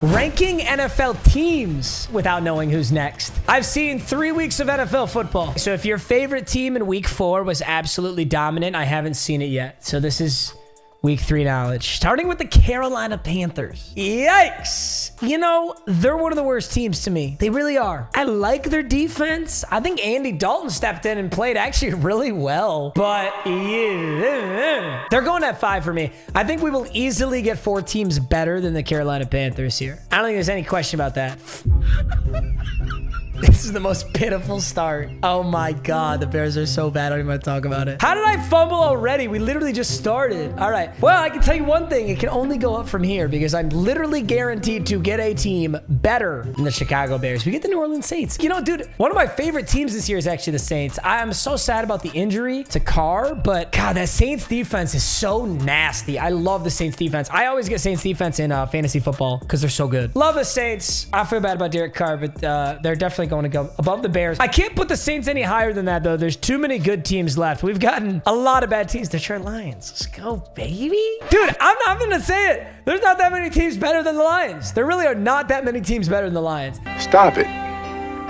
Ranking NFL teams without knowing who's next. I've seen 3 weeks of NFL football. So if your favorite team in week 4 was absolutely dominant, I haven't seen it yet. So this is week 3 knowledge. Starting with the Carolina Panthers. Yikes. You know, they're one of the worst teams to me. They really are. I like their defense. I think Andy Dalton stepped in and played actually really well. But yeah, they're going at 5 for me. I think we will easily get 4 teams better than the Carolina Panthers here. I don't think there's any question about that. This is the most pitiful start. Oh my God, the Bears are so bad. I don't even want to talk about it. How did I fumble already? We literally just started. All right. Well, I can tell you one thing. It can only go up from here because I'm literally guaranteed to get a team better than the Chicago Bears. We get the New Orleans Saints. You know, dude, one of my favorite teams this year is actually the Saints. I'm so sad about the injury to Carr, but God, that Saints defense is so nasty. I love the Saints defense. I always get Saints defense in fantasy football because they're so good. Love the Saints. I feel bad about Derek Carr, but they're definitely going to go above the Bears. I can't put the Saints any higher than that, though. There's too many good teams left. We've gotten a lot of bad teams. Detroit Lions. Let's go, baby. Dude, I'm not going to say it. There's not that many teams better than the Lions. There really are not that many teams better than the Lions. Stop it.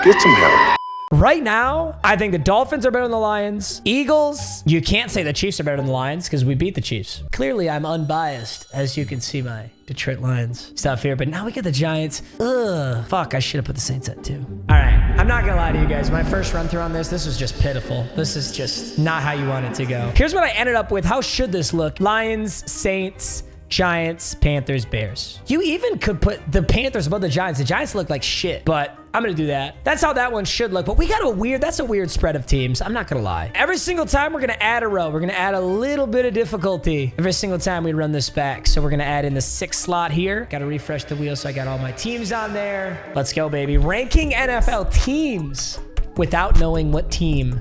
Get some help. Right now, I think the Dolphins are better than the Lions. Eagles, you can't say the Chiefs are better than the Lions because we beat the Chiefs. Clearly, I'm unbiased, as you can see my Detroit Lions stuff here. But now we get the Giants. Ugh. Fuck, I should have put the Saints at 2. All right, I'm not going to lie to you guys. My first run through on this was just pitiful. This is just not how you want it to go. Here's what I ended up with. How should this look? Lions, Saints, Giants, Panthers, Bears. You even could put the Panthers above the Giants. The Giants look like shit, but I'm going to do that. That's how that one should look. But we got that's a weird spread of teams. I'm not going to lie. Every single time we're going to add a row. We're going to add a little bit of difficulty every single time we run this back. So we're going to add in the 6th slot here. Got to refresh the wheel so I got all my teams on there. Let's go, baby. Ranking NFL teams without knowing what team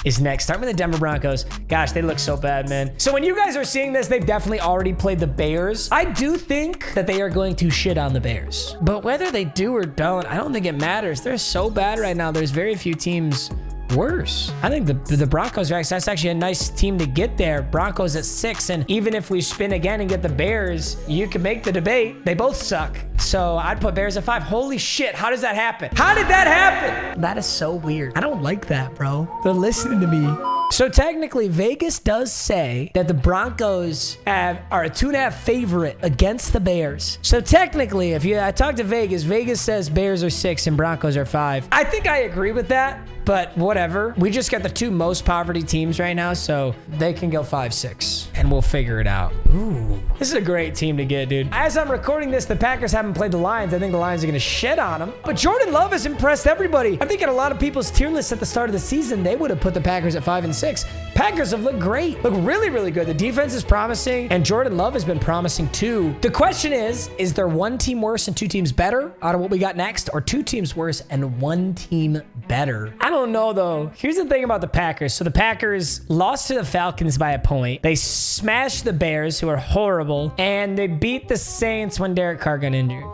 is next. Start with the Denver Broncos. Gosh, they look so bad, man. So when you guys are seeing this, they've definitely already played the Bears. I do think that they are going to shit on the Bears. But whether they do or don't, I don't think it matters. They're so bad right now. There's very few teams worse. I think the Broncos are that's actually a nice team to get there. Broncos at 6, and even if we spin again and get the Bears, you can make the debate. They both suck. So I'd put Bears at 5. Holy shit, how does that happen? How did that happen? That is so weird. I don't like that, bro. They're listening to me. So technically, Vegas does say that the Broncos are a 2.5 favorite against the Bears. So technically, I talk to Vegas, Vegas says Bears are 6 and Broncos are 5. I think I agree with that, but whatever. We just got the 2 most poverty teams right now, so they can go 5-6, and we'll figure it out. Ooh, this is a great team to get, dude. As I'm recording this, the Packers haven't played the Lions. I think the Lions are going to shit on them. But Jordan Love has impressed everybody. I think in a lot of people's tier lists at the start of the season, they would have put the Packers at 5 and 6. Packers have looked great. Look really, really good. The defense is promising, and Jordan Love has been promising too. The question is there 1 team worse and 2 teams better out of what we got next, or 2 teams worse and 1 team better? I don't know, though. Here's the thing about the Packers. So the Packers lost to the Falcons by a point. They smashed the Bears, who are horrible, and they beat the Saints when Derek Carr got injured.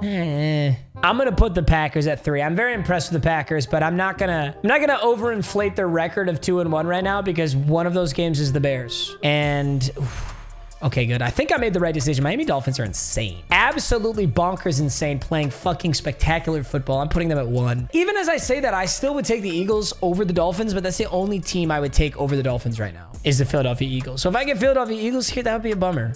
I'm going to put the Packers at 3. I'm very impressed with the Packers, but I'm not going to overinflate their record of 2-1 right now because one of those games is the Bears. And okay, good. I think I made the right decision. Miami Dolphins are insane. Absolutely bonkers insane, playing fucking spectacular football. I'm putting them at 1. Even as I say that, I still would take the Eagles over the Dolphins, but that's the only team I would take over the Dolphins right now is the Philadelphia Eagles. So if I get Philadelphia Eagles here, that would be a bummer.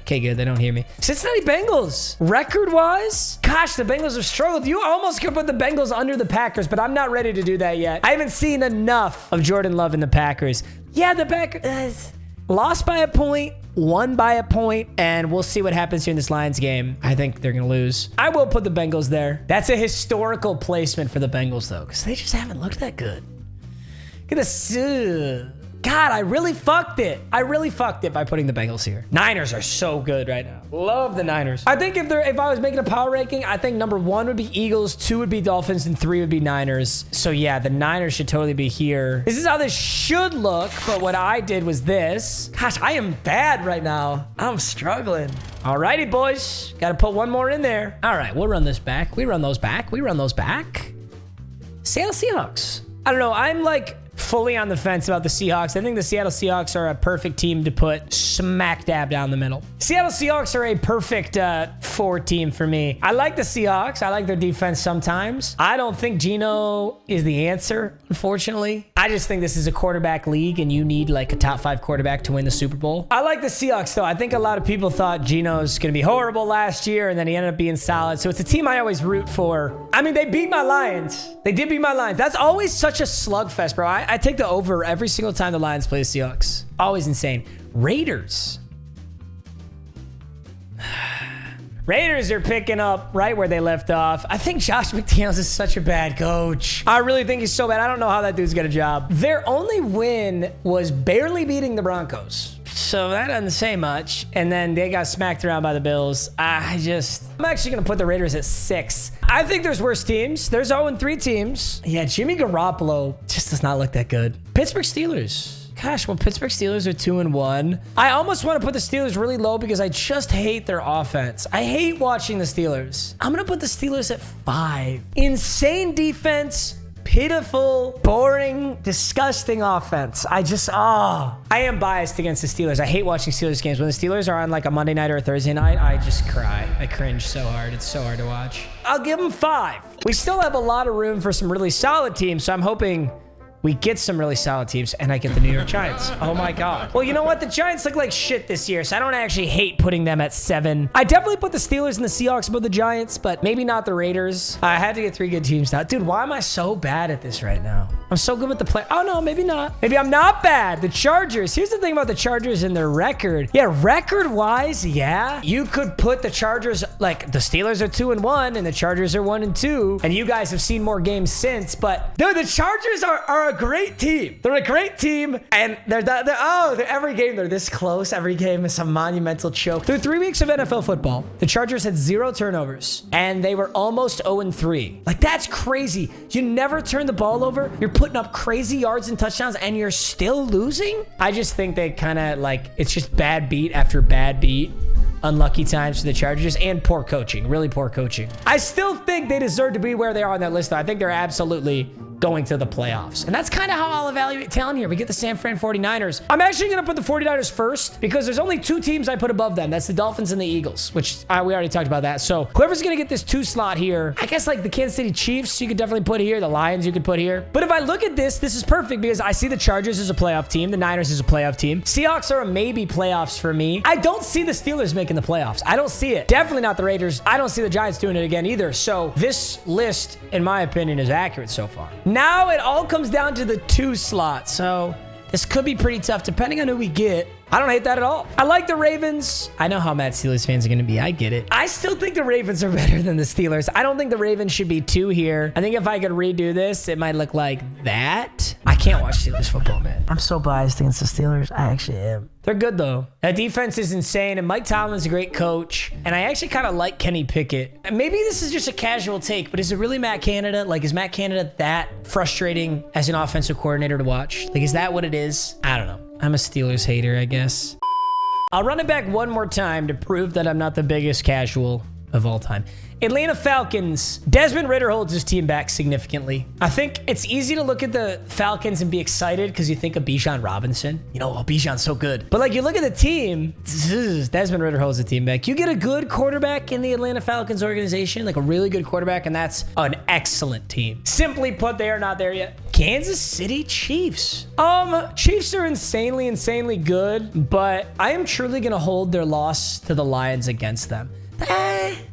Okay, good. They don't hear me. Cincinnati Bengals. Record-wise, gosh, the Bengals have struggled. You almost could put the Bengals under the Packers, but I'm not ready to do that yet. I haven't seen enough of Jordan Love in the Packers. Yeah, the Packers lost by a point, won by a point, and we'll see what happens here in this Lions game. I think they're going to lose. I will put the Bengals there. That's a historical placement for the Bengals, though, because they just haven't looked that good. Gonna sue. God, I really fucked it. I really fucked it by putting the Bengals here. Niners are so good right now. Love the Niners. I think if I was making a power ranking, I think number 1 would be Eagles, 2 would be Dolphins, and 3 would be Niners. So yeah, the Niners should totally be here. This is how this should look, but what I did was this. Gosh, I am bad right now. I'm struggling. Alrighty, boys. Got to put 1 more in there. All right, we'll run this back. We run those back. We run those back. Seattle Seahawks. I don't know. I'm like fully on the fence about the Seahawks. I think the Seattle Seahawks are a perfect team to put smack dab down the middle. Seattle Seahawks are a perfect 4 team for me. I like the Seahawks. I like their defense sometimes. I don't think Geno is the answer, unfortunately. I just think this is a quarterback league and you need like a top 5 quarterback to win the Super Bowl. I like the Seahawks though. I think a lot of people thought Geno's going to be horrible last year and then he ended up being solid. So it's a team I always root for. I mean, they beat my Lions. They did beat my Lions. That's always such a slugfest, bro. I take the over every single time the Lions play the Seahawks. Always insane. Raiders. Raiders are picking up right where they left off. I think Josh McDaniels is such a bad coach. I really think he's so bad. I don't know how that dude's got a job. Their only win was barely beating the Broncos. So that doesn't say much. And then they got smacked around by the Bills. I'm actually going to put the Raiders at 6. I think there's worse teams. There's 0-3 teams. Yeah, Jimmy Garoppolo just does not look that good. Pittsburgh Steelers. Gosh, well, Pittsburgh Steelers are 2-1. I almost want to put the Steelers really low because I just hate their offense. I hate watching the Steelers. I'm going to put the Steelers at 5. Insane defense. Pitiful, boring, disgusting offense. I am biased against the Steelers. I hate watching Steelers games. When the Steelers are on like a Monday night or a Thursday night, I just cry. I cringe so hard. It's so hard to watch. I'll give them 5. We still have a lot of room for some really solid teams, so I'm hoping we get some really solid teams, and I get the New York Giants. Oh my God. Well, you know what? The Giants look like shit this year, so I don't actually hate putting them at 7. I definitely put the Steelers and the Seahawks above the Giants, but maybe not the Raiders. I had to get 3 good teams now. Dude, why am I so bad at this right now? I'm so good with the play. Oh, no, maybe not. Maybe I'm not bad. The Chargers. Here's the thing about the Chargers and their record. Yeah, record-wise, yeah. You could put the Chargers, like, the Steelers are 2-1, and the Chargers are 1-2, and you guys have seen more games since, but, dude, the Chargers are a great team. They're a great team, and every game they're this close. Every game is a monumental choke. Through 3 weeks of NFL football, the Chargers had 0 turnovers, and they were almost 0-3. Like, that's crazy. You never turn the ball over. You're putting up crazy yards and touchdowns, and you're still losing? I just think they kind of, like, it's just bad beat after bad beat. Unlucky times for the Chargers and poor coaching, really poor coaching. I still think they deserve to be where they are on that list, though. I think they're absolutely going to the playoffs. And that's kind of how I'll evaluate talent here. We get the San Fran 49ers. I'm actually going to put the 49ers first because there's only 2 teams I put above them. That's the Dolphins and the Eagles, which we already talked about that. So whoever's going to get this 2 slot here, I guess like the Kansas City Chiefs, you could definitely put here. The Lions, you could put here. But if I look at this, this is perfect because I see the Chargers as a playoff team. The Niners as a playoff team. Seahawks are a maybe playoffs for me. I don't see the Steelers making the playoffs. I don't see it. Definitely not the Raiders. I don't see the Giants doing it again either. So this list, in my opinion, is accurate so far. Now it all comes down to the 2 slot. So this could be pretty tough depending on who we get. I don't hate that at all. I like the Ravens. I know how mad Steelers fans are going to be. I get it. I still think the Ravens are better than the Steelers. I don't think the Ravens should be 2 here. I think if I could redo this, it might look like that. I can't watch Steelers football, man. I'm so biased against the Steelers. I actually am. They're good, though. That defense is insane, and Mike Tomlin's a great coach. And I actually kind of like Kenny Pickett. And maybe this is just a casual take, but is it really Matt Canada? Like, is Matt Canada that frustrating as an offensive coordinator to watch? Like, is that what it is? I don't know. I'm a Steelers hater, I guess. I'll run it back one more time to prove that I'm not the biggest casual of all time. Atlanta Falcons. Desmond Ridder holds his team back significantly. I think it's easy to look at the Falcons and be excited because you think of Bijan Robinson. You know, oh, Bijan's so good. But like you look at the team, Desmond Ridder holds the team back. You get a good quarterback in the Atlanta Falcons organization, like a really good quarterback, and that's an excellent team. Simply put, they are not there yet. Kansas City Chiefs. Chiefs are insanely good, but I am truly going to hold their loss to the Lions against them.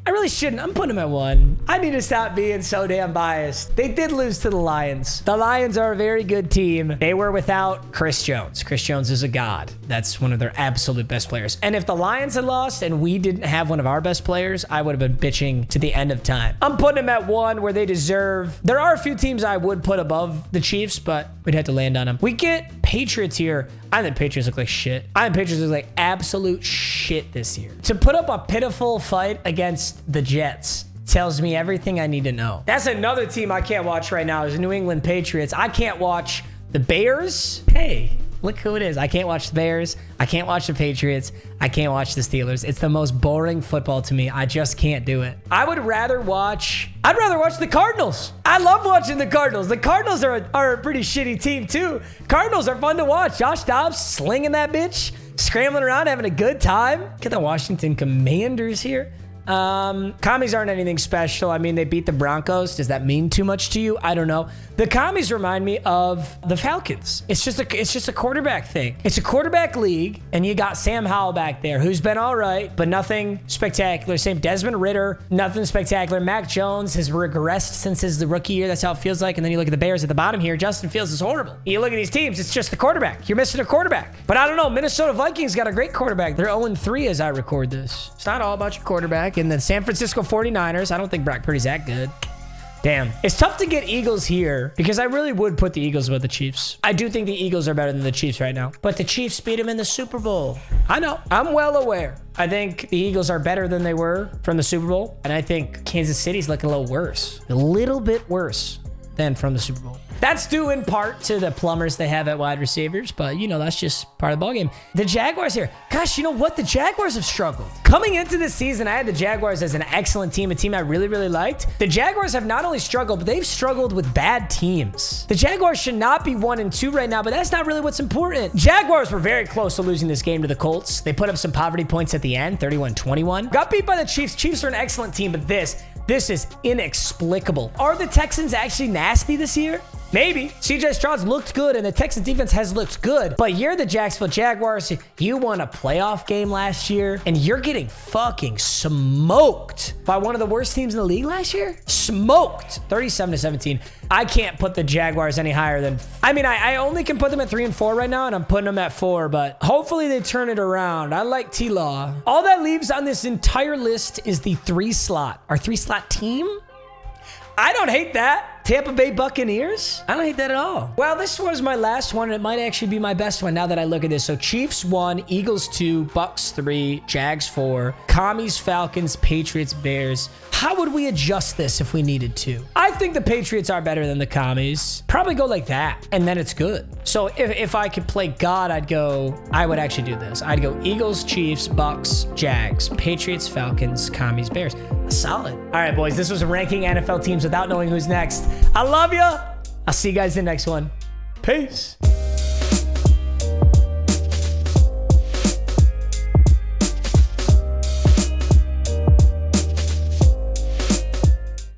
I really shouldn't. I'm putting them at 1. I need to stop being so damn biased. They did lose to the Lions. The Lions are a very good team. They were without Chris Jones. Chris Jones is a god. That's one of their absolute best players. And if the Lions had lost and we didn't have one of our best players, I would have been bitching to the end of time. I'm putting them at 1 where they deserve. There are a few teams I would put above the Chiefs, but we'd have to land on them. We get Patriots here. I think Patriots look like shit. I think Patriots look like absolute shit this year. To put up a pitiful fight against the Jets tells me everything I need to know. That's another team I can't watch right now is the New England Patriots. I can't watch the Bears. Hey, Look who it is. I can't watch the Bears. I can't watch the Patriots. I can't watch the Steelers. It's the most boring football to me. I just can't do it. I'd rather watch the Cardinals. I love watching the Cardinals. The Cardinals are a pretty shitty team too. Cardinals are fun to watch. Josh Dobbs slinging that bitch, scrambling around, having a good time. Get the Washington Commanders here. Commies aren't anything special. I mean, they beat the Broncos. Does that mean too much to you? I don't know. The commies remind me of the Falcons. It's just a quarterback thing. It's a quarterback league, and you got Sam Howell back there, who's been all right, but nothing spectacular. Same Desmond Ridder, nothing spectacular. Mac Jones has regressed since his rookie year. That's how it feels like. And then you look at the Bears at the bottom here. Justin Fields is horrible. You look at these teams, it's just the quarterback. You're missing a quarterback. But I don't know. Minnesota Vikings got a great quarterback. They're 0-3 as I record this. It's not all about your quarterback. And the San Francisco 49ers, I don't think Brock Purdy's that good. Damn. It's tough to get Eagles here because I really would put the Eagles with the Chiefs. I do think the Eagles are better than the Chiefs right now. But the Chiefs beat them in the Super Bowl. I know. I'm well aware. I think the Eagles are better than they were from the Super Bowl. And I think Kansas City's looking a little worse. A little bit worse than from the Super Bowl. That's due in part to the plumbers they have at wide receivers, but you know, that's just part of the ballgame. The Jaguars here. Gosh, you know what? The Jaguars have struggled. Coming into this season, I had the Jaguars as an excellent team, a team I really, really liked. The Jaguars have not only struggled, but they've struggled with bad teams. The Jaguars should not be 1-2 right now, but that's not really what's important. Jaguars were very close to losing this game to the Colts. They put up some poverty points at the end, 31-21. Got beat by the Chiefs. Chiefs are an excellent team, but this is inexplicable. Are the Texans actually nasty this year? Maybe. CJ Stroud's looked good, and the Texans defense has looked good, but you're the Jacksonville Jaguars. You won a playoff game last year, and you're getting fucking smoked by one of the worst teams in the league last year? Smoked. 37-17. I can't put the Jaguars any higher than... I mean, I only can put them at 3-4 right now, and I'm putting them at 4, but hopefully they turn it around. I like T-Law. All that leaves on this entire list is the 3-slot. Our 3-slot team? I don't hate that. Tampa Bay Buccaneers? I don't hate that at all. Well, this was my last one, and it might actually be my best one now that I look at this. So Chiefs 1, Eagles 2, Bucks 3, Jags 4, Commies, Falcons, Patriots, Bears. How would we adjust this if we needed to? I think the Patriots are better than the Commies. Probably go like that, and then it's good. So if I could play God, I would actually do this. I'd go Eagles, Chiefs, Bucks, Jags, Patriots, Falcons, Commies, Bears. Solid. All right, boys, this was ranking NFL teams without knowing who's next. I love you. I'll see you guys in the next one. Peace.